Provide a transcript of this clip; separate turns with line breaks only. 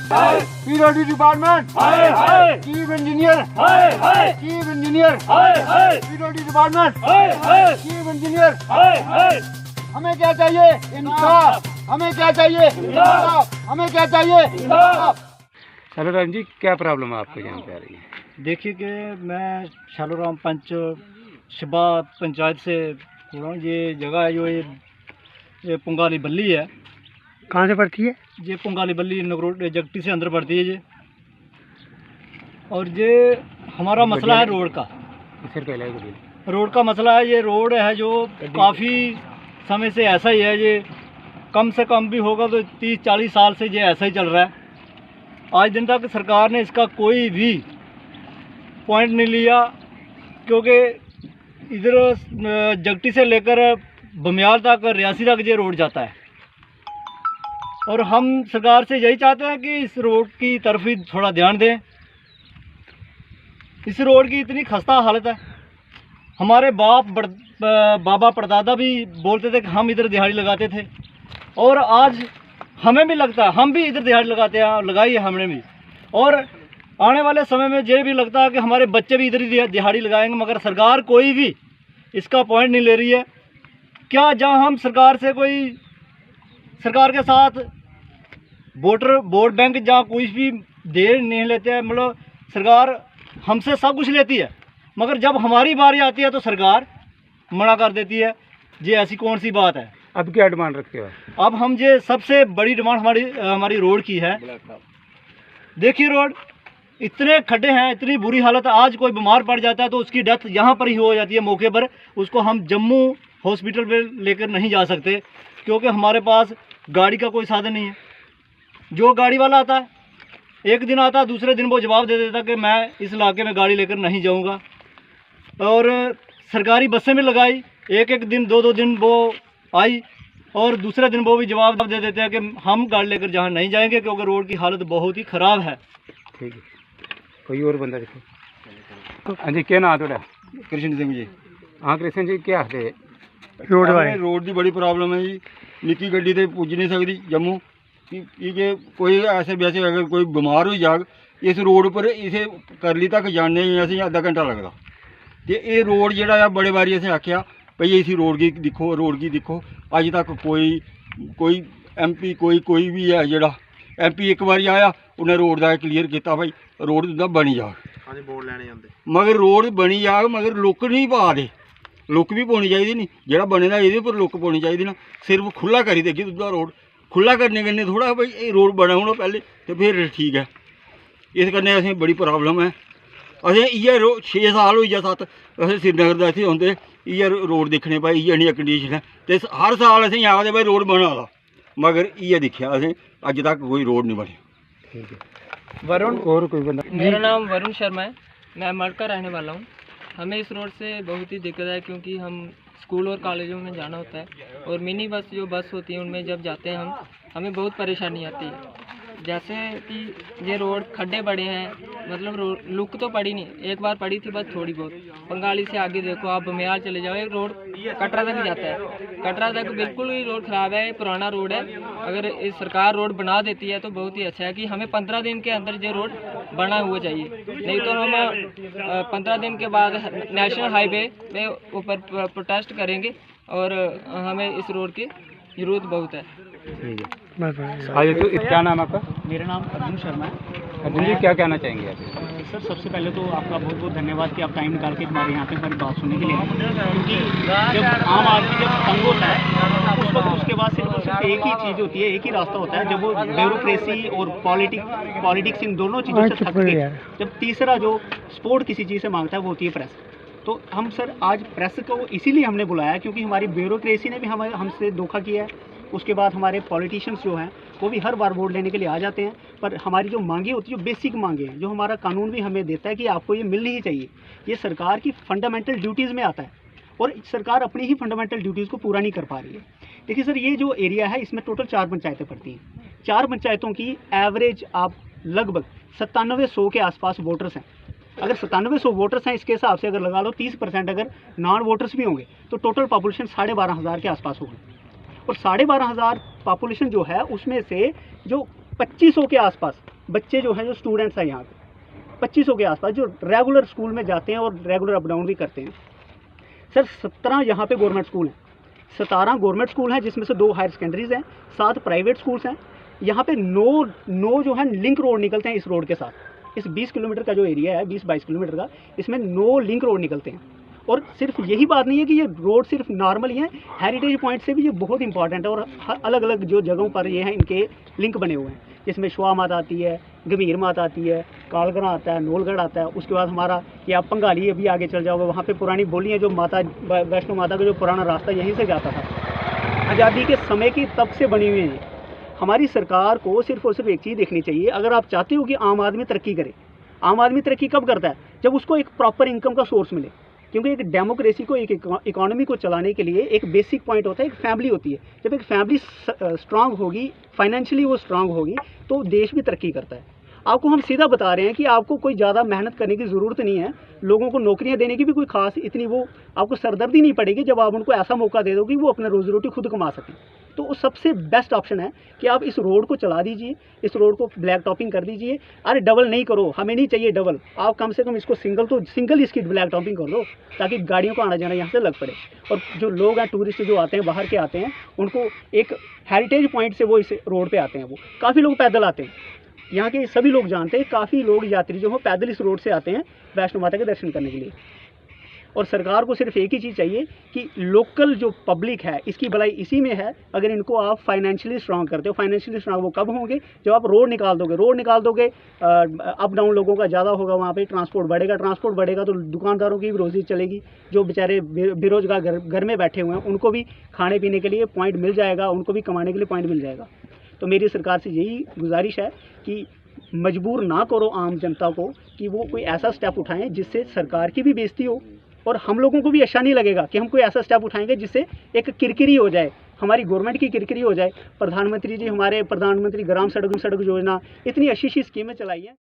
PWD department, chief engineer, chief engineer, PWD department, chief engineer. हमें क्या चाहिए? इंसाफ। हमें क्या चाहिए? इंसाफ। हमें क्या चाहिए? इंसाफ।
शालूराम जी, क्या प्रॉब्लम है आपको यहाँ पे आ रही है?
देखिए कि मैं शालूराम पंच शिबा पंचायत से बोल रहा हूँ। ये जगह है जो ये पुंगाली बल्ली है।
कहाँ से पड़ती है?
ये पुंगाली बल्ली नगरोट जगटी से अंदर पड़ती है ये। और ये हमारा मसला है रोड का। रोड का मसला है। ये रोड है जो काफ़ी समय से ऐसा ही है। ये कम से कम भी होगा तो 30-40 साल से ये ऐसा ही चल रहा है। आज दिन तक सरकार ने इसका कोई भी पॉइंट नहीं लिया, क्योंकि इधर जगटी से लेकर बमियाल तक, रियासी तक ये रोड जाता है। और हम सरकार से यही चाहते हैं कि इस रोड की तरफ ही थोड़ा ध्यान दें। इस रोड की इतनी खस्ता हालत है। हमारे बाबा परदादा भी बोलते थे कि हम इधर दिहाड़ी लगाते थे, और आज हमें भी लगता है, हम भी इधर दिहाड़ी लगाते हैं, लगाई है हमने भी। और आने वाले समय में ये भी लगता है कि हमारे बच्चे भी इधर ही दिहाड़ी लगाएंगे, मगर सरकार कोई भी इसका पॉइंट नहीं ले रही है। क्या जहां हम सरकार से कोई, सरकार के साथ वोट बैंक जहाँ कुछ भी दे नहीं लेते हैं, मतलब सरकार हमसे सब कुछ लेती है, मगर जब हमारी बारी आती है तो सरकार मना कर देती है। ये ऐसी कौन सी बात है?
अब क्या डिमांड रखते हो?
अब हम ये सबसे बड़ी डिमांड हमारी रोड की है। देखिए रोड इतने खड्डे हैं, इतनी बुरी हालत है। आज कोई बीमार पड़ जाता है तो उसकी डेथ यहाँ पर ही हो जाती है मौके पर। उसको हम जम्मू हॉस्पिटल पे लेकर नहीं जा सकते, क्योंकि हमारे पास गाड़ी का कोई साधन नहीं है। जो गाड़ी वाला आता है, एक दिन आता है, दूसरे दिन वो जवाब दे देता कि मैं इस इलाके में गाड़ी लेकर नहीं जाऊँगा। और सरकारी बसें में लगाई, एक दिन 2 दिन वो आई, और दूसरे दिन वो भी जवाब दे देते हैं कि हम गाड़ी लेकर जहाँ नहीं जाएंगे, क्योंकि रोड की हालत बहुत ही ख़राब है।
ठीक है, कोई और बंदा देखो। हाँ जी, क्या नाम थोड़ा?
कृष्ण सिंह जी।
हाँ कृष्ण जी, क्या है
रोड की बड़ी प्रॉब्लम है जी। निक्की गड्डी तो पुज नहीं सकती जम्मू, कि कोई ऐसे वैसे अगर कोई बीमार हो जाग, इस रोड पर इसे करली तक जाने असें आधा घंटा लगता। तो ये रोड जोड़ा बड़े बारी असें आख्या भई इसी रोड की दिक्खो, रोड की दिक्खो। अज तक कोई MP कोई भी है जोड़ा MP एक बार आया, उन्हें रोड का क्लीयर किया भाई रोड तुंदा बनी जाग।
बोर्ड लैने आंदे,
मगर रोड बनी जाग, मगर लुक नहीं पा दे। लुक भी पानी चाहिए नहीं, जोड़ा बने दा ये पर लुक पानी चाहिए ना। सिर्फ खुला करी देगी तुंदा रोड। खुला करने कन्नै थोड़ा भाई ये रोड बना होना पहले तो फिर ठीक है। इस कन्नै असें बड़ी प्रॉब्लम है। असें इ'यै 6 साल होई 7 असें श्रीनगर दा इत्थै औंदे, इ'यै रोड दिक्खने भाई, इ'यै नेही कंडीशन है। तो हर साल असें आखदे भाई रोड बना दा, मगर इ'यै दिक्खेआ असें अज तक कोई रोड नहीं बनी।
ठीक है,
वरुण,
और कोई बंदा?
मेरा नाम वरुण शर्मा है, मैं मढ़ का रहने वाला हूँ। हमें इस रोड से बहुत ही दिक्कत है, क्योंकि हम स्कूल और कॉलेजों में जाना होता है, और मिनी बस जो बस होती है उनमें जब जाते हैं हमें बहुत परेशानी आती है। जैसे कि ये रोड खड्डे बड़े हैं, मतलब लुक तो पड़ी नहीं, एक बार पड़ी थी बस थोड़ी बहुत। पंगाली से आगे देखो आप, बमियाल चले जाओ, एक रोड कटरा तक जाता है। कटरा तक बिल्कुल ही रोड ख़राब है, पुराना रोड है। अगर इस सरकार रोड बना देती है तो बहुत ही अच्छा है, कि हमें 15 दिन के अंदर ये रोड बना हुआ चाहिए। नहीं तो हम 15 दिन के बाद नेशनल हाईवे में ऊपर प्रोटेस्ट करेंगे, और हमें इस रोड की ज़रूरत बहुत है।
ठीक है, आज तो क्या नाम आपका?
मेरा नाम अर्जुन शर्मा है।
अर्जुन जी, क्या कहना चाहेंगे आप?
सर, सबसे पहले तो आपका बहुत बहुत धन्यवाद कि आप टाइम निकाल के हमारे यहाँ पे हमारी बात सुनने के लिए आए। क्योंकि जब आम आदमी जब तंग होता है उस वक्त उसके बाद सिर्फ एक ही चीज़ होती है, एक ही रास्ता होता है, जब वो ब्यूरोक्रेसी और पॉलिटिक्स इन दोनों चीज़ों से थक के जब तीसरा जो सपोर्ट किसी चीज़ से मांगता है वो होती है प्रेस। तो हम सर आज प्रेस को इसीलिए हमने बुलाया क्योंकि हमारी ब्यूरोक्रेसी ने भी हमसे धोखा किया है। उसके बाद हमारे पॉलिटिशियंस जो हैं वो भी हर बार वोट लेने के लिए आ जाते हैं, पर हमारी जो मांगे होती है, जो बेसिक मांगे हैं, जो हमारा कानून भी हमें देता है कि आपको ये मिलनी ही चाहिए, ये सरकार की फंडामेंटल ड्यूटीज़ में आता है, और सरकार अपनी ही फंडामेंटल ड्यूटीज़ को पूरा नहीं कर पा रही है। देखिए सर, ये जो एरिया है इसमें टोटल 4 पंचायतें पड़ती हैं। 4 पंचायतों की एवरेज आप लगभग 9700 के आसपास वोटर्स हैं। अगर 9700 वोटर्स हैं, इसके हिसाब से अगर लगा लो 30% अगर नॉन वोटर्स भी होंगे तो टोटल पॉपुलेशन 12,500 के आसपास होगी। और 12,500 पॉपुलेशन जो है उसमें से जो 2500 के आसपास बच्चे जो हैं, जो स्टूडेंट्स हैं यहाँ पे 2500 के आसपास, जो रेगुलर स्कूल में जाते हैं और रेगुलर अप डाउन भी करते हैं। सर 17 यहाँ पे गवर्नमेंट स्कूल हैं, 17 गवर्नमेंट स्कूल हैं, जिसमें से 2 हायर सेकेंडरीज हैं, 7 प्राइवेट स्कूल्स हैं। यहाँ पे 9 जो है लिंक रोड निकलते हैं इस रोड के साथ। इस 20 किलोमीटर का जो एरिया है, 20-22 किलोमीटर का, इसमें 9 लिंक रोड निकलते हैं। और सिर्फ यही बात नहीं है कि ये रोड सिर्फ नॉर्मल ही है, हेरिटेज पॉइंट से भी ये बहुत इंपॉर्टेंट है। और अलग अलग जो जगहों पर ये हैं, इनके लिंक बने हुए हैं, जिसमें शुआ माता आती है, गंभीर माता आती है, कालगड़ा आता है, नोलगढ़ आता है। उसके बाद हमारा ये आप पंगाली अभी आगे चल जाओगे, वहाँ पे पुरानी बोलियाँ, जो माता वैष्णो माता का जो पुराना रास्ता यहीं से जाता था, आज़ादी के समय की तब से बनी हुई है। हमारी सरकार को सिर्फ और सिर्फ एक चीज़ देखनी चाहिए, अगर आप चाहते हो कि आम आदमी तरक्की करे, आम आदमी तरक्की कब करता है? जब उसको एक प्रॉपर इनकम का सोर्स मिले। क्योंकि एक डेमोक्रेसी को, एक इकोनॉमी को चलाने के लिए एक बेसिक पॉइंट होता है, एक फैमिली होती है। जब एक फैमिली स्ट्रांग होगी, फाइनेंशियली वो स्ट्रांग होगी, तो देश भी तरक्की करता है। आपको हम सीधा बता रहे हैं कि आपको कोई ज़्यादा मेहनत करने की ज़रूरत नहीं है, लोगों को नौकरियां देने की भी कोई खास इतनी वो आपको सरदर्दी नहीं पड़ेगी, जब आप उनको ऐसा मौका दे दोगे कि वो अपने रोजी रोटी खुद कमा सकें। तो वो सबसे बेस्ट ऑप्शन है कि आप इस रोड को चला दीजिए, इस रोड को ब्लैक टॉपिंग कर दीजिए। अरे डबल नहीं करो, हमें नहीं चाहिए डबल, आप कम से कम इसको सिंगल इसकी ब्लैक टॉपिंग कर लो, ताकि गाड़ियों को आना जाना यहाँ से लग पड़े। और जो लोग हैं, टूरिस्ट जो आते हैं, बाहर के आते हैं, उनको एक हेरिटेज पॉइंट से वो इस रोड पर आते हैं। वो काफ़ी लोग पैदल आते हैं, यहाँ के सभी लोग जानते हैं, काफ़ी लोग यात्री जो हो पैदल इस रोड से आते हैं वैष्णो माता के दर्शन करने के लिए। और सरकार को सिर्फ एक ही चीज़ चाहिए कि लोकल जो पब्लिक है, इसकी भलाई इसी में है। अगर इनको आप फाइनेंशियली स्ट्रांग करते हो, फाइनेंशियली स्ट्रांग वो कब होंगे? जब आप रोड निकाल दोगे, अप डाउन लोगों का ज़्यादा होगा, वहाँ पे ट्रांसपोर्ट बढ़ेगा तो दुकानदारों की भी रोज़ी चलेगी, जो बेचारे बेरोजगार घर में बैठे हुए हैं, उनको भी खाने पीने के लिए पॉइंट मिल जाएगा, उनको भी कमाने के लिए पॉइंट मिल जाएगा। तो मेरी सरकार से यही गुजारिश है कि मजबूर ना करो आम जनता को कि वो कोई ऐसा स्टेप उठाएं जिससे सरकार की भी बेइज्जती हो, और हम लोगों को भी अच्छा नहीं लगेगा कि हम कोई ऐसा स्टेप उठाएंगे जिससे एक किरकिरी हो जाए, हमारी गवर्नमेंट की किरकिरी हो जाए। प्रधानमंत्री जी, हमारे प्रधानमंत्री ग्राम सड़क योजना, इतनी अच्छी स्कीमें चलाई हैं।